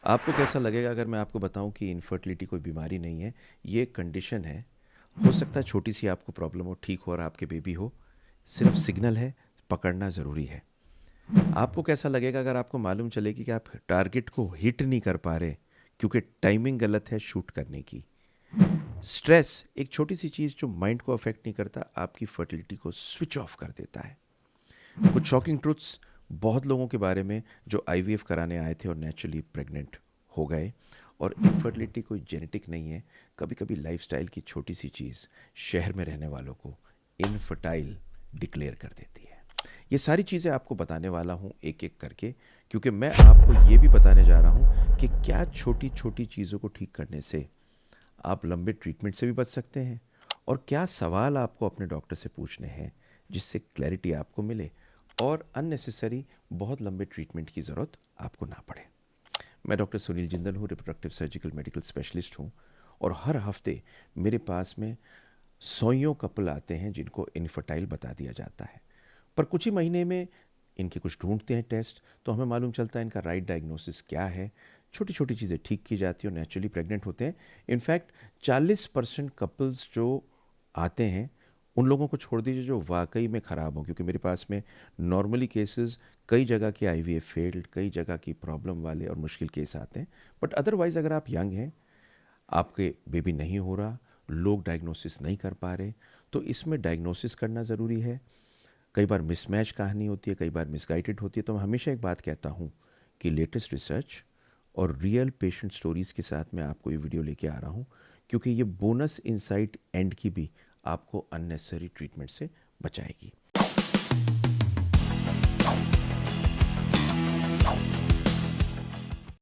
आपको कैसा लगेगा अगर मैं आपको बताऊं कि इनफर्टिलिटी कोई बीमारी नहीं है, ये एक कंडीशन है। हो सकता है छोटी सी आपको प्रॉब्लम हो, ठीक हो और आपके बेबी हो, सिर्फ सिग्नल है, पकड़ना ज़रूरी है। आपको कैसा लगेगा अगर आपको मालूम चलेगी कि आप टारगेट को हिट नहीं कर पा रहे क्योंकि टाइमिंग गलत है शूट करने की। स्ट्रेस एक छोटी सी चीज़ जो माइंड को अफेक्ट नहीं करता, आपकी फर्टिलिटी को स्विच ऑफ कर देता है। कुछ शॉकिंग ट्रुथ्स बहुत लोगों के बारे में जो आईवीएफ कराने आए थे और नेचुरली प्रेग्नेंट हो गए। और इनफर्टिलिटी कोई जेनेटिक नहीं है। कभी कभी लाइफस्टाइल की छोटी सी चीज़ शहर में रहने वालों को इनफर्टाइल डिक्लेयर कर देती है। ये सारी चीज़ें आपको बताने वाला हूँ एक एक करके, क्योंकि मैं आपको ये भी बताने जा रहा हूँ कि क्या छोटी छोटी चीज़ों को ठीक करने से आप लंबे ट्रीटमेंट से भी बच सकते हैं, और क्या सवाल आपको अपने डॉक्टर से पूछने हैं जिससे क्लैरिटी आपको मिले और अननेसेसरी बहुत लंबे ट्रीटमेंट की ज़रूरत आपको ना पड़े। मैं डॉक्टर सुनील जिंदल हूँ, रिप्रोडक्टिव सर्जिकल मेडिकल स्पेशलिस्ट हूँ। और हर हफ्ते मेरे पास में सौयों कपल आते हैं जिनको इनफर्टाइल बता दिया जाता है, पर कुछ ही महीने में इनके कुछ ढूंढते हैं टेस्ट, तो हमें मालूम चलता है इनका राइट डायग्नोसिस क्या है। छोटी छोटी चीज़ें ठीक की जाती हैं और नेचुरली प्रेग्नेंट होते हैं। इनफैक्ट 40% कपल्स जो आते हैं उन लोगों को छोड़ दीजिए जो वाकई में ख़राब हों, क्योंकि मेरे पास में नॉर्मली केसेस कई जगह के आईवीएफ फेल्ड, कई जगह की प्रॉब्लम वाले और मुश्किल केस आते हैं। बट अदरवाइज़ अगर आप यंग हैं, आपके बेबी नहीं हो रहा, लोग डायग्नोसिस नहीं कर पा रहे, तो इसमें डायग्नोसिस करना ज़रूरी है। कई बार मिसमैच कहानी होती है, कई बार मिसगाइडेड होती है। तो मैं हमेशा एक बात कहता हूँ कि लेटेस्ट रिसर्च और रियल पेशेंट स्टोरीज़ के साथ मैं आपको ये वीडियो लेके आ रहा हूँ, क्योंकि ये बोनस इनसाइट एंड की भी आपको अननेसेसरी ट्रीटमेंट से बचाएगी।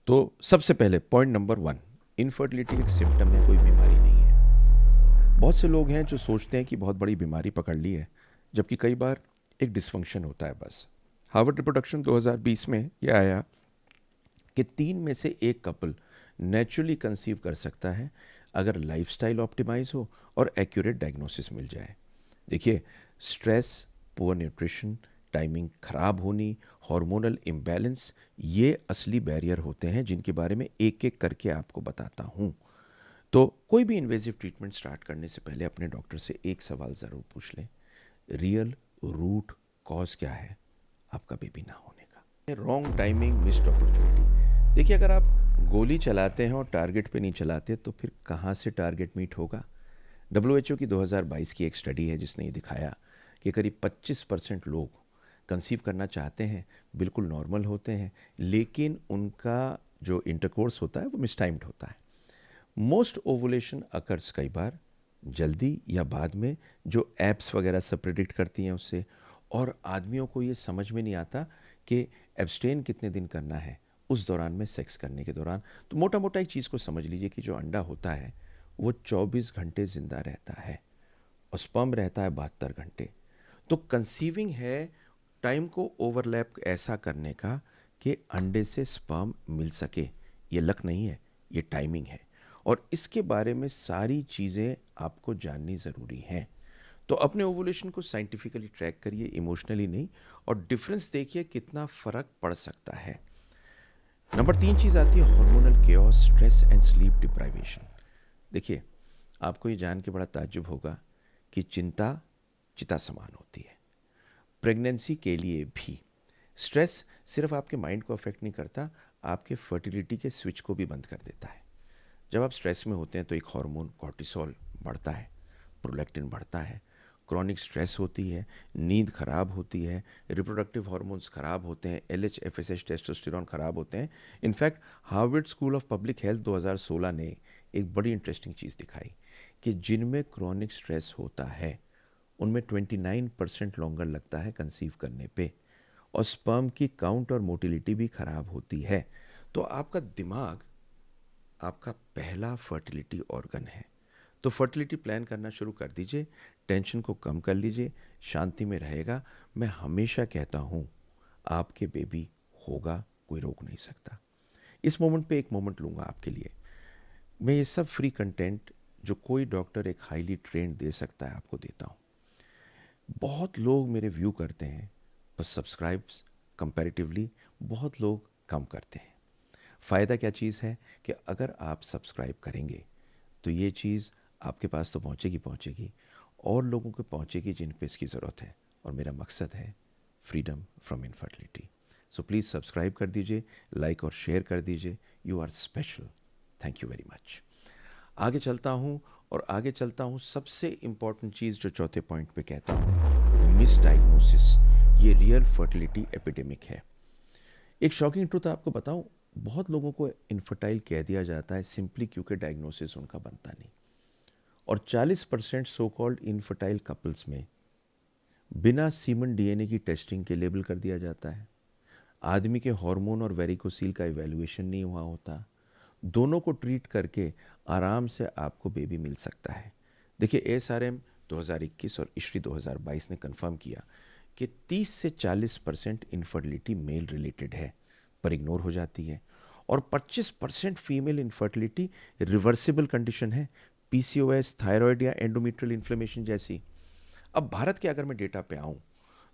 तो सबसे पहले पॉइंट नंबर 1, इनफर्टिलिटी एक सिम्टम है, कोई बीमारी नहीं है। बहुत से लोग हैं जो सोचते हैं कि बहुत बड़ी बीमारी पकड़ ली है, जबकि कई बार एक डिसफंक्शन होता है बस। हार्वर्ड रिप्रोडक्शन 2020 में यह आया कि 3 में से एक कपल नेचुरली कंसीव कर सकता है अगर लाइफस्टाइल ऑप्टिमाइज हो और एक्यूरेट डायग्नोसिस मिल जाए। देखिए, स्ट्रेस, पुअर न्यूट्रिशन, टाइमिंग खराब होनी, हार्मोनल इम्बैलेंस, ये असली बैरियर होते हैं जिनके बारे में एक एक करके आपको बताता हूँ। तो कोई भी इन्वेजिव ट्रीटमेंट स्टार्ट करने से पहले अपने डॉक्टर से एक सवाल ज़रूर पूछ लें, रियल रूट कॉज क्या है आपका बेबी ना होने का। Wrong timing, missed opportunity. देखिए, अगर आप गोली चलाते हैं और टारगेट पे नहीं चलाते तो फिर कहाँ से टारगेट मीट होगा। डब्ल्यू की 2022 की एक स्टडी है जिसने ये दिखाया कि करीब 25% लोग कंसीव करना चाहते हैं, बिल्कुल नॉर्मल होते हैं, लेकिन उनका जो इंटरकोर्स होता है वो मिसटाइम्ड होता है। मोस्ट ओवुलेशन अकर्स कई बार जल्दी या बाद में, जो एप्स वगैरह सब प्रिडिक्ट करती हैं उससे। और आदमियों को ये समझ में नहीं आता कि एब्सटेन कितने दिन करना है उस दौरान में, सेक्स करने के दौरान। तो मोटा मोटा एक चीज़ को समझ लीजिए कि जो अंडा होता है वो 24 घंटे ज़िंदा रहता है और स्पर्म रहता है 72 घंटे। तो कंसीविंग है टाइम को ओवरलैप ऐसा करने का कि अंडे से स्पर्म मिल सके। ये लक नहीं है, ये टाइमिंग है। और इसके बारे में सारी चीज़ें आपको जाननी ज़रूरी हैं। तो अपने ओवुलेशन को साइंटिफिकली ट्रैक करिए, इमोशनली नहीं, और डिफरेंस देखिए कितना फ़र्क पड़ सकता है। नंबर 3 चीज़ आती है hormonal chaos, stress and sleep deprivation. देखिए, आपको ये जान के बड़ा ताज्जुब होगा कि चिंता चिता समान होती है। प्रेगनेंसी के लिए भी स्ट्रेस सिर्फ आपके माइंड को अफेक्ट नहीं करता, आपके फर्टिलिटी के स्विच को भी बंद कर देता है। जब आप स्ट्रेस में होते हैं तो एक हार्मोन कॉर्टिसोल बढ़ता है, प्रोलैक्टिन बढ़ता है, क्रॉनिक स्ट्रेस होती है, नींद खराब होती है, रिप्रोडक्टिव हार्मोन्स खराब होते हैं, एलएच, एफएसएच, टेस्टोस्टेरोन खराब होते हैं। In fact Harvard school of public health 2016 ने एक बड़ी इंटरेस्टिंग चीज़ दिखाई कि जिनमें क्रॉनिक स्ट्रेस होता है उनमें 29% लॉन्गर लगता है कंसीव करने पे, और स्पर्म की काउंट और मोटिलिटी भी खराब होती है। तो आपका दिमाग आपका पहला फर्टिलिटी ऑर्गन है। तो फर्टिलिटी प्लान करना शुरू कर दीजिए, टेंशन को कम कर लीजिए, शांति में रहेगा। मैं हमेशा कहता हूँ आपके बेबी होगा, कोई रोक नहीं सकता। इस मोमेंट पे एक मोमेंट लूँगा आपके लिए। मैं ये सब फ्री कंटेंट जो कोई डॉक्टर एक हाईली ट्रेंड दे सकता है आपको देता हूँ। बहुत लोग मेरे व्यू करते हैं, पर सब्सक्राइब्स कंपैरेटिवली बहुत लोग कम करते हैं। फ़ायदा क्या चीज़ है कि अगर आप सब्सक्राइब करेंगे तो ये चीज़ आपके पास तो पहुंचेगी पहुंचेगी, और लोगों को पहुंचेगी जिन पे इसकी ज़रूरत है, और मेरा मकसद है freedom from infertility. So please subscribe कर दीजिए, लाइक और शेयर कर दीजिए। You are special. Thank you very much. आगे चलता हूँ, और आगे चलता हूँ सबसे इम्पॉर्टेंट चीज़ जो चौथे पॉइंट पे कहता हूँ, मिसडायग्नोसिस। ये रियल फर्टिलिटी एपिडेमिक है। एक शॉकिंग ट्रूथ आपको बताऊं, बहुत लोगों को इनफर्टाइल कह दिया जाता है सिंपली क्योंकि डायग्नोसिस उनका बनता नहीं। और 40% सो कॉल्ड इनफर्टाइल कपल्स में बिना सीमन डीएनए की टेस्टिंग के लेबल कर दिया जाता है। आदमी के हार्मोन और वेरिकोसील का इवैल्यूएशन नहीं हुआ होता। दोनों को ट्रीट करके आराम से आपको बेबी मिल सकता है। देखिए, एएसआरएम 2021 और ISHRI 2022 ने कंफर्म किया कि 30 से 40% इनफर्टिलिटी मेल रिलेटेड है, पर इग्नोर हो जाती है। और 25% फीमेल इनफर्टिलिटी रिवर्सिबल कंडीशन है, पीसीओएस, थायराइड या एंडोमेट्रियल इन्फ्लेमेशन जैसी। अब भारत के अगर मैं डेटा पे आऊं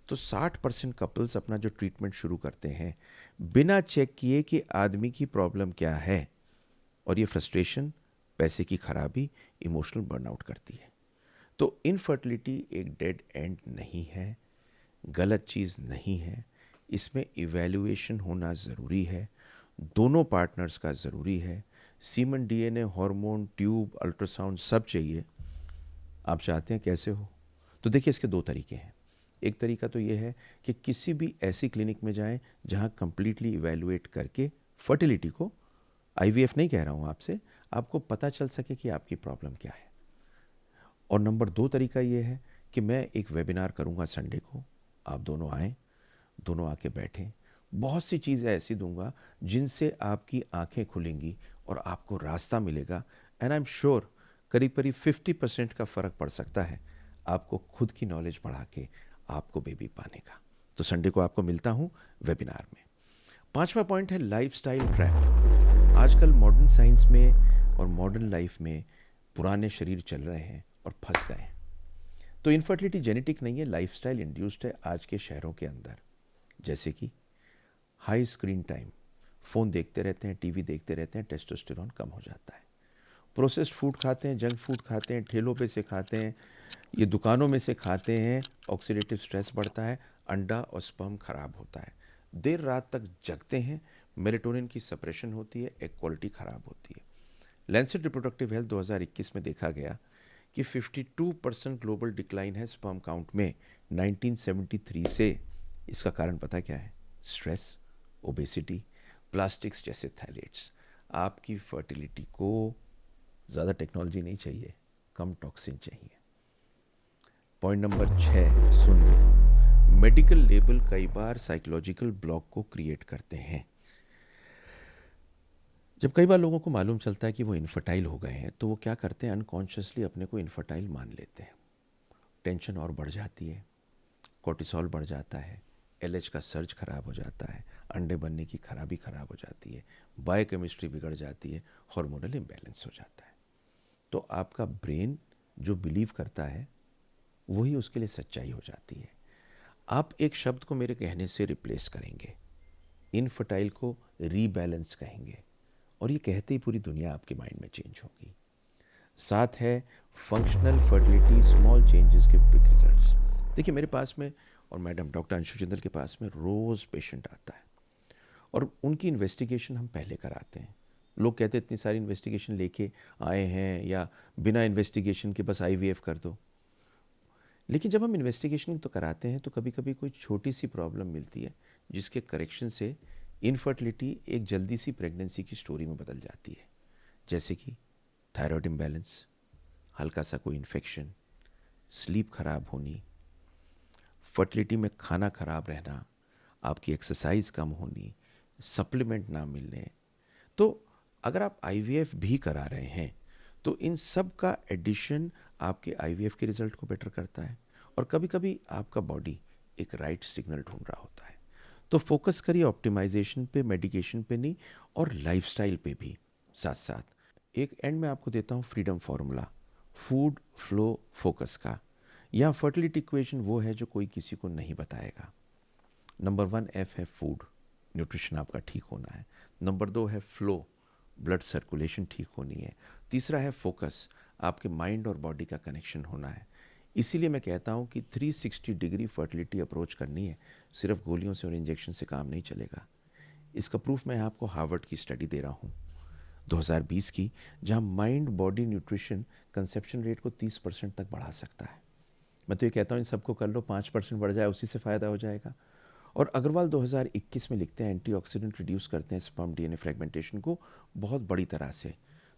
तो 60% कपल्स अपना जो ट्रीटमेंट शुरू करते हैं बिना चेक किए कि आदमी की प्रॉब्लम क्या है, और ये फ्रस्ट्रेशन, पैसे की खराबी, इमोशनल बर्नआउट करती है। तो इनफर्टिलिटी एक डेड एंड नहीं है, गलत चीज़ नहीं है। इसमें इवैल्यूएशन होना ज़रूरी है, दोनों पार्टनर्स का ज़रूरी है। Semen DNA, hormone, tube, ultrasound सब चाहिए। आप चाहते हैं कैसे हो? तो देखिए, इसके दो तरीके हैं। एक तरीका तो ये है कि किसी भी ऐसी क्लिनिक में जाएं जहां कंप्लीटली इवैल्यूएट करके फर्टिलिटी को, आईवीएफ नहीं कह रहा हूं आपसे, आपको पता चल सके कि आपकी प्रॉब्लम क्या है। और नंबर दो तरीका ये है कि मैं एक वेबिनार करूंगा संडे को, आप दोनों आएँ, दोनों आके बैठें। बहुत सी चीज़ें ऐसी दूंगा जिनसे आपकी आंखें खुलेंगी और आपको रास्ता मिलेगा। एंड आई एम श्योर करीब करीब 50% का फ़र्क पड़ सकता है आपको खुद की नॉलेज बढ़ा के आपको बेबी पाने का। तो संडे को आपको मिलता हूँ वेबिनार में। पांचवा पॉइंट है लाइफस्टाइल ट्रैप। आजकल मॉडर्न साइंस में और मॉडर्न लाइफ में पुराने शरीर चल रहे हैं और फंस गए हैं। तो इनफर्टिलिटी जेनेटिक नहीं है, लाइफस्टाइल इंड्यूस्ड है आज के शहरों के अंदर। जैसे कि हाई स्क्रीन टाइम, फ़ोन देखते रहते हैं, टीवी देखते रहते हैं, टेस्टोस्टेरोन कम हो जाता है। प्रोसेस्ड फूड खाते हैं, जंक फूड खाते हैं, ठेलों पे से खाते हैं, ये दुकानों में से खाते हैं, ऑक्सीडेटिव स्ट्रेस बढ़ता है, अंडा और स्पर्म खराब होता है, देर रात तक जगते हैं, मेलेटोनिन की सप्रेशन होती है, एग क्वालिटी खराब होती है। लैंसेट रिप्रोडक्टिव हेल्थ 2021 में देखा गया कि 52% ग्लोबल डिक्लाइन है स्पर्म काउंट में 1973 से। इसका कारण पता क्या है? स्ट्रेस, ओबेसिटी, प्लास्टिक्स जैसे थैलेट्स। आपकी फर्टिलिटी को ज़्यादा टेक्नोलॉजी नहीं चाहिए, कम टॉक्सिन चाहिए। पॉइंट नंबर 6 सुन लो, मेडिकल लेबल कई बार साइकोलॉजिकल ब्लॉक को क्रिएट करते हैं। जब कई बार लोगों को मालूम चलता है कि वो इनफर्टाइल हो गए हैं तो वो क्या करते हैं, अनकॉन्शियसली अपने को इनफर्टाइल मान लेते हैं। टेंशन और बढ़ जाती है, कोर्टिसोल बढ़ जाता है, एलएच का सर्ज खराब हो जाता है, अंडे बनने की खराबी खराब हो जाती है, बायोकेमिस्ट्री बिगड़ जाती है, हार्मोनल इम्बैलेंस हो जाता है। तो आपका ब्रेन जो बिलीव करता है वही उसके लिए सच्चाई हो जाती है। आप एक शब्द को मेरे कहने से रिप्लेस करेंगे, इनफर्टाइल को रीबैलेंस कहेंगे, और ये कहते ही पूरी दुनिया आपके माइंड में चेंज होगी। साथ है functional fertility, small changes give big results. देखिए, मेरे पास में और मैडम डॉक्टर अंशु जिंदल के पास में रोज़ पेशेंट आता है, और उनकी इन्वेस्टिगेशन हम पहले कराते हैं। लोग कहते हैं इतनी सारी इन्वेस्टिगेशन लेके आए हैं, या बिना इन्वेस्टिगेशन के बस आईवीएफ कर दो। लेकिन जब हम इन्वेस्टिगेशन तो कराते हैं तो कभी कभी कोई छोटी सी प्रॉब्लम मिलती है जिसके करेक्शन से इनफर्टिलिटी एक जल्दी सी प्रेगनेंसी की स्टोरी में बदल जाती है। जैसे कि थायराइड इम्बैलेंस, हल्का सा कोई इन्फेक्शन, स्लीप खराब होनी, फर्टिलिटी में खाना खराब रहना, आपकी एक्सरसाइज कम होनी, सप्लीमेंट ना मिलने। तो अगर आप आईवीएफ भी करा रहे हैं तो इन सब का एडिशन आपके आईवीएफ के रिजल्ट को बेटर करता है। और कभी कभी आपका बॉडी एक राइट सिग्नल ढूंढ रहा होता है। तो फोकस करिए ऑप्टिमाइजेशन पे, मेडिकेशन पे नहीं, और लाइफस्टाइल पे भी साथ साथ। एक एंड में आपको देता हूँ freedom formula, food flow focus का। यहाँ फर्टिलिटी इक्वेशन वो है जो कोई किसी को नहीं बताएगा। नंबर 1 एफ है फूड, न्यूट्रिशन आपका ठीक होना है। नंबर 2 है फ्लो, ब्लड सर्कुलेशन ठीक होनी है। तीसरा है फोकस, आपके माइंड और बॉडी का कनेक्शन होना है। इसीलिए मैं कहता हूँ कि 360 डिग्री फर्टिलिटी अप्रोच करनी है, सिर्फ गोलियों से और इंजेक्शन से काम नहीं चलेगा। इसका प्रूफ मैं आपको हार्वर्ड की स्टडी दे रहा हूँ 2020 की, जहाँ mind body nutrition conception rate को 30% तक बढ़ा सकता है। मैं तो ये कहता हूँ इन सबको कर लो, 5% बढ़ जाए, उसी से फ़ायदा हो जाएगा। और अग्रवाल 2021 में लिखते हैं एंटीऑक्सीडेंट रिड्यूस करते हैं स्पर्म डीएनए फ्रेगमेंटेशन को बहुत बड़ी तरह से।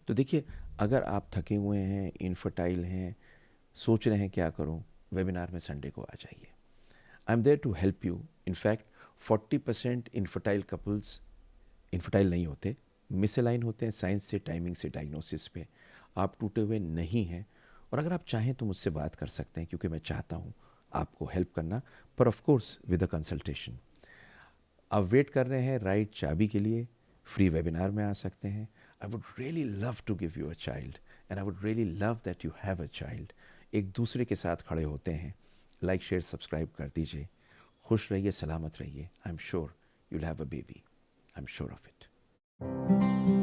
तो देखिए, अगर आप थके हुए हैं, इनफर्टाइल हैं, सोच रहे हैं क्या करूं, वेबिनार में संडे को आ जाइए। I am there to help you. In fact 40% infertile couples infertile नहीं होते, मिसअलाइन होते हैं साइंस से, टाइमिंग से, डायग्नोसिस पे। आप टूटे हुए नहीं हैं। और अगर आप चाहें तो मुझसे बात कर सकते हैं, क्योंकि मैं चाहता हूँ आपको हेल्प करना, पर of course with a consultation. आप वेट कर रहे हैं राइट चाबी के लिए, फ्री वेबिनार में आ सकते हैं। I would really love to give you a child and I would really love that you have a child. एक दूसरे के साथ खड़े होते हैं। लाइक शेयर सब्सक्राइब कर दीजिए। खुश रहिए, सलामत रहिए। I am sure you'll have a baby. I'm sure of it.